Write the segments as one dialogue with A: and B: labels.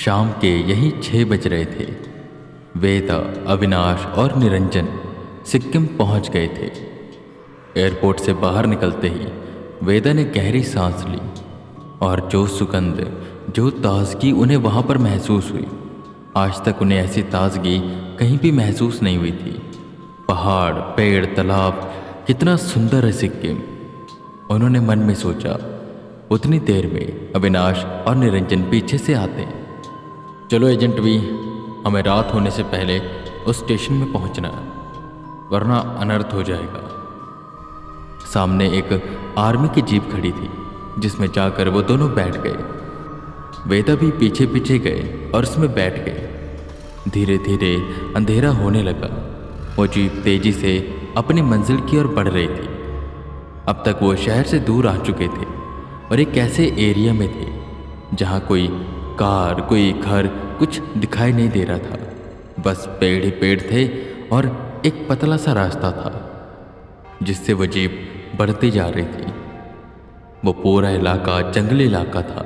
A: शाम के यही 6 बज रहे थे। वेदा, अविनाश और निरंजन सिक्किम पहुंच गए थे। एयरपोर्ट से बाहर निकलते ही वेदा ने गहरी सांस ली और जो सुगंध, जो ताजगी उन्हें वहां पर महसूस हुई, आज तक उन्हें ऐसी ताजगी कहीं भी महसूस नहीं हुई थी। पहाड़, पेड़, तालाब, कितना सुंदर है सिक्किम, उन्होंने मन में सोचा। उतनी देर में अविनाश और निरंजन पीछे से आते हैं। चलो एजेंट भी, हमें रात होने से पहले उस स्टेशन में पहुंचना है, वरना अनर्थ हो जाएगा। सामने एक आर्मी की जीप खड़ी थी, जिसमें जाकर वो दोनों बैठ गए। वेदा भी पीछे पीछे गए और उसमें बैठ गए। धीरे धीरे अंधेरा होने लगा। वो जीप तेजी से अपनी मंजिल की ओर बढ़ रही थी। अब तक वो शहर से दूर आ चुके थे और एक ऐसे एरिया में थे जहाँ कोई कार, कोई घर, कुछ दिखाई नहीं दे रहा था। बस पेड़ ही पेड़ थे और एक पतला सा रास्ता था जिससे वो जीप बढ़ती जा रही थी। वो पूरा इलाका जंगली इलाका था,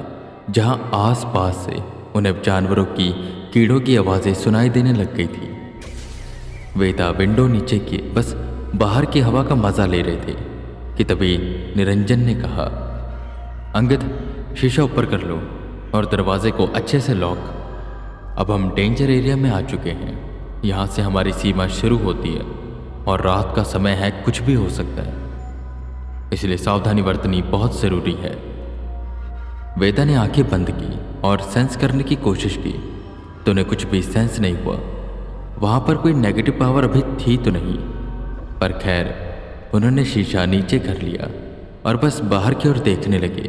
A: जहाँ आस पास से उन्हें जानवरों की, कीड़ों की आवाज़ें सुनाई देने लग गई थी। वेदा विंडो नीचे किए बस बाहर की हवा का मज़ा ले रहे थे कि तभी निरंजन ने कहा, अंगद, शीशा ऊपर कर लो और दरवाजे को अच्छे से लॉक। अब हम डेंजर एरिया में आ चुके हैं। यहाँ से हमारी सीमा शुरू होती है और रात का समय है, कुछ भी हो सकता है, इसलिए सावधानी बरतनी बहुत ज़रूरी है। वेदा ने आंखें बंद की और सेंस करने की कोशिश की तो उन्हें कुछ भी सेंस नहीं हुआ। वहाँ पर कोई नेगेटिव पावर अभी थी तो नहीं, पर खैर उन्होंने शीशा नीचे कर लिया और बस बाहर की ओर देखने लगे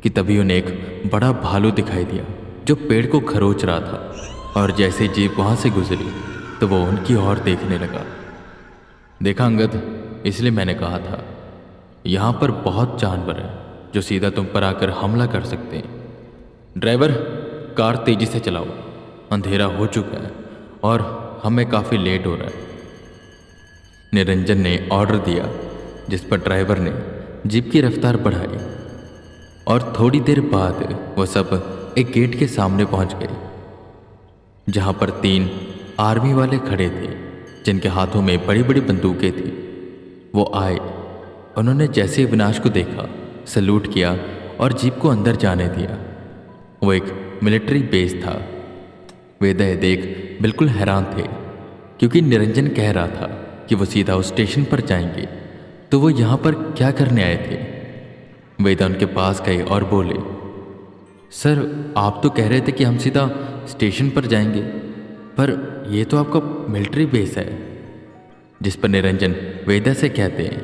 A: कि तभी उन्हें एक बड़ा भालू दिखाई दिया जो पेड़ को खरोच रहा था। और जैसे जीप वहाँ से गुजरी तो वो उनकी ओर देखने लगा। देखा अंगद, इसलिए मैंने कहा था, यहाँ पर बहुत जानवर हैं जो सीधा तुम पर आकर हमला कर सकते हैं। ड्राइवर, कार तेजी से चलाओ, अंधेरा हो चुका है और हमें काफ़ी लेट हो रहा है। निरंजन ने ऑर्डर दिया, जिस पर ड्राइवर ने जीप की रफ्तार बढ़ाई और थोड़ी देर बाद वो सब एक गेट के सामने पहुंच गए, जहां पर 3 आर्मी वाले खड़े थे जिनके हाथों में बड़ी बड़ी बंदूकें थी। वो आए, उन्होंने जैसे ही अविनाश को देखा सैल्यूट किया और जीप को अंदर जाने दिया। वो एक मिलिट्री बेस था। वेदा ये देख बिल्कुल हैरान थे, क्योंकि निरंजन कह रहा था कि वो सीधा उस स्टेशन पर जाएंगे, तो वो यहाँ पर क्या करने आए थे। वेदा उनके पास गए और बोले, सर, आप तो कह रहे थे कि हम सीधा स्टेशन पर जाएंगे, पर ये तो आपका मिलिट्री बेस है। जिस पर निरंजन वेदा से कहते हैं,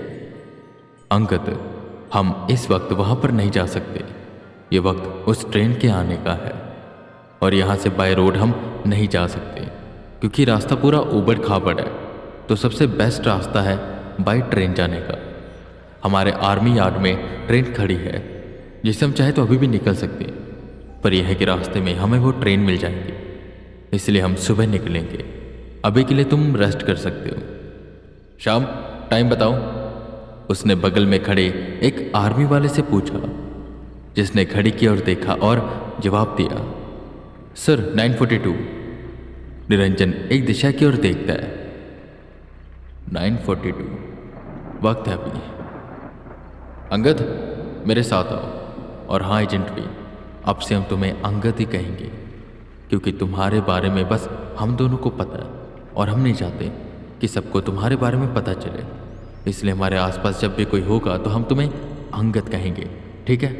A: अंगद, हम इस वक्त वहाँ पर नहीं जा सकते। ये वक्त उस ट्रेन के आने का है और यहाँ से बाय रोड हम नहीं जा सकते, क्योंकि रास्ता पूरा ऊबड़ खाबड़ है। तो सबसे बेस्ट रास्ता है बाय ट्रेन जाने का। हमारे आर्मी यार्ड में ट्रेन खड़ी है, जिससे हम चाहे तो अभी भी निकल सकते हैं, पर यह है कि रास्ते में हमें वो ट्रेन मिल जाएगी, इसलिए हम सुबह निकलेंगे। अभी के लिए तुम रेस्ट कर सकते हो। शाम, टाइम बताओ, उसने बगल में खड़े एक आर्मी वाले से पूछा, जिसने घड़ी की ओर देखा और जवाब दिया, सर 9:42। निरंजन एक दिशा की ओर देखता है। 9:42 वक्त है अभी। अंगद, मेरे साथ आओ। और हाँ एजेंट भी, अब से हम तुम्हें अंगद ही कहेंगे, क्योंकि तुम्हारे बारे में बस हम दोनों को पता है और हम नहीं चाहते कि सबको तुम्हारे बारे में पता चले, इसलिए हमारे आसपास जब भी कोई होगा तो हम तुम्हें अंगद कहेंगे, ठीक है?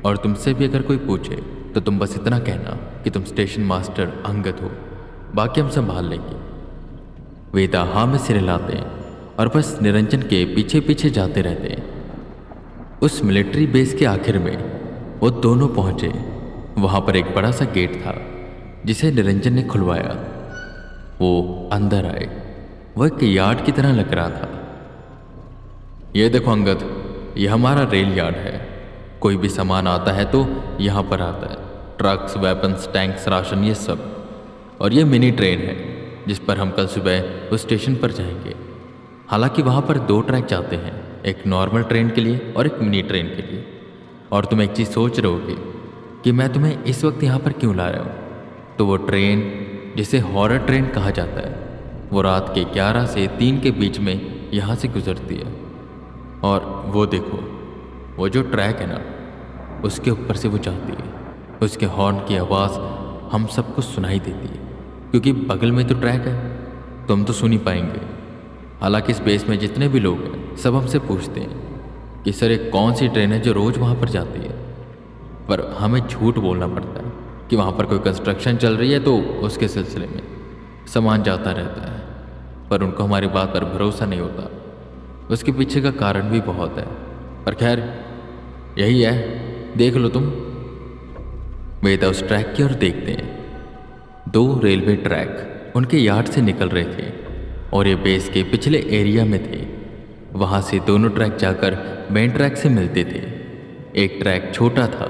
A: और तुमसे भी अगर कोई पूछे तो तुम बस इतना कहना कि तुम स्टेशन मास्टर अंगद हो, बाकी हम संभाल लेंगे। वेदा हाँ में सिर हिलाते हैं और बस निरंजन के पीछे पीछे जाते रहते हैं। उस मिलिट्री बेस के आखिर में वो दोनों पहुंचे। वहाँ पर एक बड़ा सा गेट था जिसे निरंजन ने खुलवाया। वो अंदर आए। वह एक यार्ड की तरह लग रहा था। ये देखो अंगद, ये हमारा रेल यार्ड है। कोई भी सामान आता है तो यहाँ पर आता है, ट्रक्स, वेपन्स, टैंक्स, राशन, ये सब। और ये मिनी ट्रेन है जिस पर हम कल सुबह उस स्टेशन पर जाएंगे। हालांकि वहाँ पर 2 ट्रैक जाते हैं, एक नॉर्मल ट्रेन के लिए और एक मिनी ट्रेन के लिए। और तुम एक चीज़ सोच रहे होगे कि मैं तुम्हें इस वक्त यहाँ पर क्यों ला रहा हूँ। तो वो ट्रेन, जिसे हॉरर ट्रेन कहा जाता है, वो रात के 11 से 3 के बीच में यहाँ से गुजरती है। और वो देखो, वो जो ट्रैक है ना, उसके ऊपर से वो जाती है। उसके हॉर्न की आवाज़ हम सबको सुनाई देती है, क्योंकि बगल में तो ट्रैक है, तो हम तो सुन ही पाएंगे। हालांकि स्पेस में जितने भी लोग हैं सब हमसे पूछते हैं कि सर, एक कौन सी ट्रेन है जो रोज़ वहाँ पर जाती है। पर हमें झूठ बोलना पड़ता है कि वहाँ पर कोई कंस्ट्रक्शन चल रही है, तो उसके सिलसिले में सामान जाता रहता है। पर उनको हमारी बात पर भरोसा नहीं होता। उसके पीछे का कारण भी बहुत है, पर खैर यही है, देख लो तुम। वेदा उस ट्रैक की ओर देखते हैं। 2 रेलवे ट्रैक उनके यार्ड से निकल रहे थे और ये बेस के पिछले एरिया में थे। वहाँ से दोनों ट्रैक जाकर मेन ट्रैक से मिलते थे। एक ट्रैक छोटा था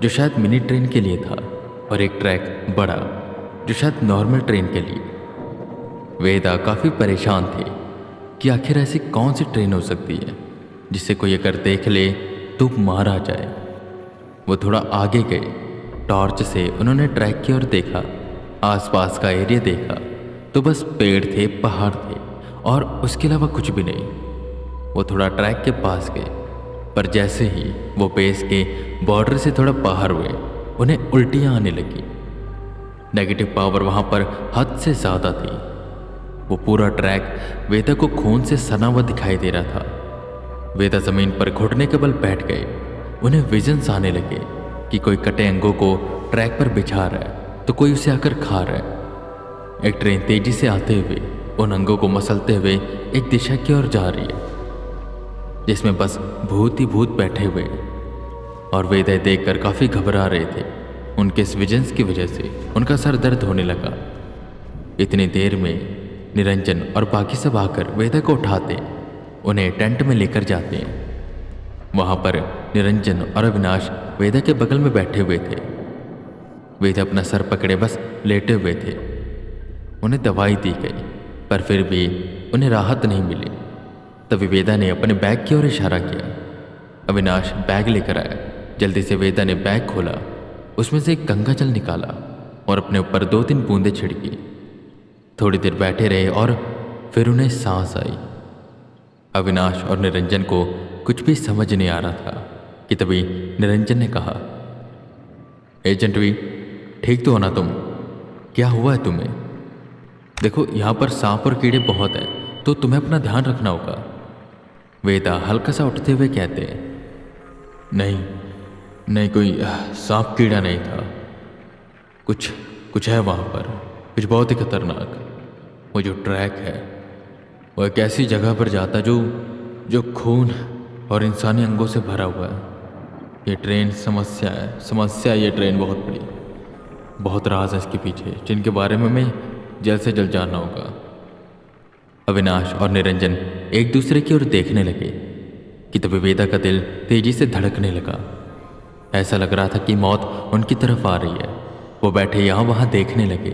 A: जो शायद मिनी ट्रेन के लिए था, और एक ट्रैक बड़ा जो शायद नॉर्मल ट्रेन के लिए। वेदा काफ़ी परेशान थे कि आखिर ऐसी कौन सी ट्रेन हो सकती है जिसे कोई अगर देख ले तो मारा जाए। वो थोड़ा आगे गए। टॉर्च से उन्होंने ट्रैक की ओर देखा। आसपास का एरिया देखा तो बस पेड़ थे, पहाड़ थे और उसके अलावा कुछ भी नहीं। वो थोड़ा ट्रैक के पास गए, पर जैसे ही वो बेस के बॉर्डर से थोड़ा बाहर हुए, उन्हें उल्टियाँ आने लगी। नेगेटिव पावर वहाँ पर हद से ज़्यादा थी। वो पूरा ट्रैक वेदा को खून से सना हुआ दिखाई दे रहा था। वेदा ज़मीन पर घुटने के बल बैठ गए। उन्हें विजन्स आने लगे कि कोई कटे अंगों को ट्रैक पर बिछा रहा है, तो कोई उसे आकर खा रहा है। एक ट्रेन तेजी से आते हुए उन अंगों को मसलते हुए एक दिशा की ओर जा रही है, जिसमें बस भूत ही भूत बैठे हुए हैं। और वेदा देखकर काफ़ी घबरा रहे थे। उनके इस विजन्स की वजह से उनका सर दर्द होने लगा। इतनी देर में निरंजन और बाकी सब आकर वेदा को उठाते, उन्हें टेंट में लेकर जाते हैं। वहाँ पर निरंजन और अविनाश वेदा के बगल में बैठे हुए थे। वेदा अपना सर पकड़े बस लेटे हुए थे। उन्हें दवाई दी गई, पर फिर भी उन्हें राहत नहीं मिली। तभी वेदा ने अपने बैग की ओर इशारा किया। अविनाश बैग लेकर आया। जल्दी से वेदा ने बैग खोला, उसमें से एक गंगा जल निकाला और अपने ऊपर 2-3 बूंदें छिड़की। थोड़ी देर बैठे रहे और फिर उन्हें सांस आई। अविनाश और निरंजन को कुछ भी समझ नहीं आ रहा था कि तभी निरंजन ने कहा, एजेंट वी, ठीक तो हो ना तुम? क्या हुआ है तुम्हें? देखो, यहाँ पर सांप और कीड़े बहुत हैं, तो तुम्हें अपना ध्यान रखना होगा। वेदा हल्का सा उठते हुए कहते हैं, नहीं नहीं, कोई सांप कीड़ा नहीं था। कुछ है वहाँ पर, कुछ बहुत ही खतरनाक। वो जो ट्रैक है वो एक ऐसी जगह पर जाता जो खून और इंसानी अंगों से भरा हुआ है। ये ट्रेन समस्या है। ये ट्रेन बहुत बड़ी, बहुत राज है इसके पीछे, जिनके बारे में हमें जल्द से जल्द जानना होगा। अविनाश और निरंजन एक दूसरे की ओर देखने लगे कि तभी वेदा का दिल तेजी से धड़कने लगा। ऐसा लग रहा था कि मौत उनकी तरफ आ रही है। वो बैठे यहाँ वहाँ देखने लगे।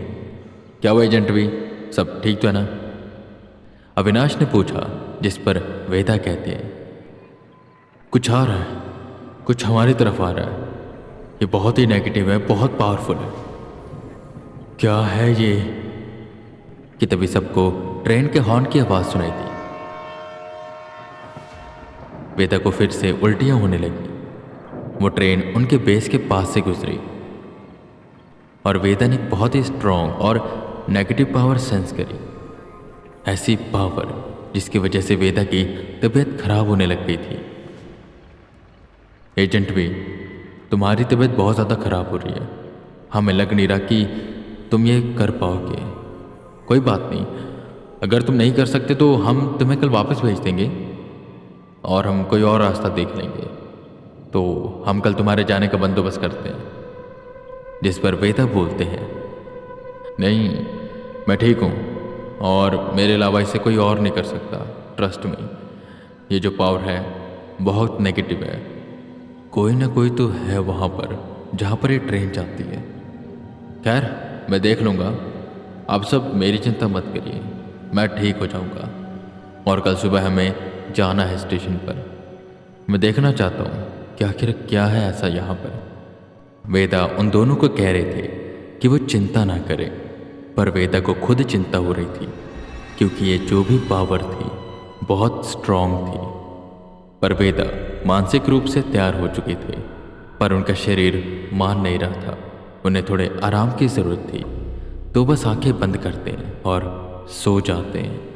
A: क्या हुआ एजेंट भी, सब ठीक तो है ना? अविनाश ने पूछा, जिस पर वेदा कहते हैं, कुछ आ रहा है, कुछ हमारी तरफ आ रहा है। ये बहुत ही नेगेटिव है, बहुत पावरफुल है। क्या है ये? कि तभी सबको ट्रेन के हॉर्न की आवाज़ सुनाई दी। वेदा को फिर से उल्टियाँ होने लगी। वो ट्रेन उनके बेस के पास से गुजरी और वेदा ने बहुत ही स्ट्रॉन्ग और नेगेटिव पावर सेंस करी। ऐसी पावर जिसकी वजह से वेदा की तबीयत खराब होने लग गई थी। एजेंट भी, तुम्हारी तबीयत बहुत ज़्यादा खराब हो रही है। हमें लग नहीं रहा कि तुम ये कर पाओगे। कोई बात नहीं, अगर तुम नहीं कर सकते तो हम तुम्हें कल वापस भेज देंगे और हम कोई और रास्ता देख लेंगे। तो हम कल तुम्हारे जाने का बंदोबस्त करते हैं। जिस पर वेदा बोलते हैं, नहीं, मैं ठीक हूँ और मेरे अलावा इसे कोई और नहीं कर सकता। ट्रस्ट में, ये जो पावर है बहुत नेगेटिव है। कोई ना कोई तो है वहाँ पर जहाँ पर ये ट्रेन जाती है। खैर, मैं देख लूँगा। आप सब मेरी चिंता मत करिए, मैं ठीक हो जाऊँगा। और कल सुबह हमें जाना है स्टेशन पर। मैं देखना चाहता हूँ कि आखिर क्या है ऐसा यहाँ पर। वेदा उन दोनों को कह रहे थे कि वो चिंता ना करे, पर वेदा को खुद चिंता हो रही थी क्योंकि ये जो भी पावर थी बहुत स्ट्रांग थी। पर वेदा मानसिक रूप से तैयार हो चुके थे, पर उनका शरीर मान नहीं रहा था। उन्हें थोड़े आराम की ज़रूरत थी, तो बस आंखें बंद करते हैं और सो जाते हैं।